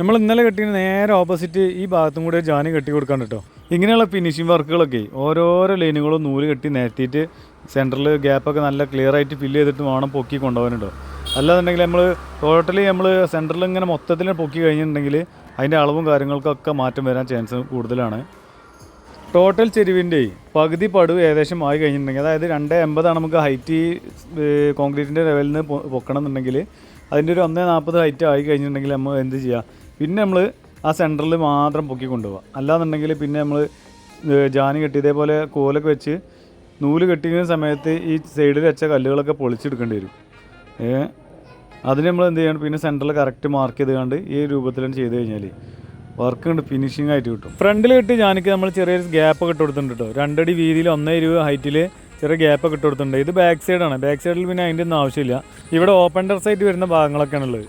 നമ്മൾ ഇന്നലെ കെട്ടിന് നേരെ ഓപ്പോസിറ്റ് ഈ ഭാഗത്തും കൂടെ ജാനി കെട്ടി കൊടുക്കാൻ കേട്ടോ. ഇങ്ങനെയുള്ള ഫിനിഷിങ് വർക്കുകളൊക്കെ ഓരോരോ ലൈനുകളും നൂല് കെട്ടി നിരത്തിയിട്ട് സെൻറ്ററിൽ ഗ്യാപ്പൊക്കെ നല്ല ക്ലിയർ ആയിട്ട് ഫില്ല് ചെയ്തിട്ട് വേണം പൊക്കി കൊണ്ടുപോകാനുണ്ടോ. അല്ലാന്നുണ്ടെങ്കിൽ നമ്മൾ ടോട്ടലി നമ്മൾ സെൻറ്ററിൽ ഇങ്ങനെ മൊത്തത്തിൽ പൊക്കി കഴിഞ്ഞിട്ടുണ്ടെങ്കിൽ അതിൻ്റെ അളവും കാര്യങ്ങൾക്കൊക്കെ മാറ്റം വരാൻ ചാൻസ് കൂടുതലാണ്. ടോട്ടൽ ചെരുവിൻ്റെ പകുതി പടുവ് ഏകദേശം ആയി കഴിഞ്ഞിട്ടുണ്ടെങ്കിൽ, അതായത് 2.80 നമുക്ക് ഹൈറ്റ് കോൺക്രീറ്റിൻ്റെ ലെവലിൽ നിന്ന് പൊക്കണം എന്നുണ്ടെങ്കിൽ അതിൻ്റെ ഒരു 1.40 ഹൈറ്റ് ആയി കഴിഞ്ഞിട്ടുണ്ടെങ്കിൽ നമ്മൾ എന്ത് ചെയ്യുക, പിന്നെ നമ്മൾ ആ സെൻറ്ററിൽ മാത്രം പൊക്കി കൊണ്ടുപോകുക. അല്ലാന്നുണ്ടെങ്കിൽ പിന്നെ നമ്മൾ ജാനി കെട്ടി ഇതേപോലെ കോലൊക്കെ വെച്ച് നൂല് കെട്ടിക്കുന്ന സമയത്ത് ഈ സൈഡിൽ വെച്ച കല്ലുകളൊക്കെ പൊളിച്ചെടുക്കേണ്ടി വരും. അതിന് നമ്മൾ എന്ത് ചെയ്യണം, പിന്നെ സെൻറ്ററിൽ കറക്റ്റ് മാർക്ക് ചെയ്ത് കണ്ട് ഈ രൂപത്തിലാണ് ചെയ്ത് കഴിഞ്ഞാൽ വർക്ക് കൊണ്ട് ഫിനിഷിംഗ് ആയിട്ട് കിട്ടും. ഫ്രണ്ടിൽ കെട്ടി ജാനിക്ക് നമ്മൾ ചെറിയൊരു ഗ്യാപ്പൊക്കെ ഇട്ട് കൊടുത്തിട്ടുണ്ട് കേട്ടോ. 2 അടി വീതിയിൽ 1.20 ഹൈറ്റിൽ ചെറിയ ഗ്യാപ്പൊക്കെ ഇട്ട് കൊടുത്തിട്ടുണ്ട്. ഇത് ബാക്ക് സൈഡാണ്. ബാക്ക് സൈഡിൽ പിന്നെ അതിൻ്റെ ഒന്നും ആവശ്യമില്ല. ഇവിടെ ഓപ്പൺ ടെറസ് ആയിട്ട് വരുന്ന ഭാഗങ്ങളൊക്കെയാണുള്ളത്.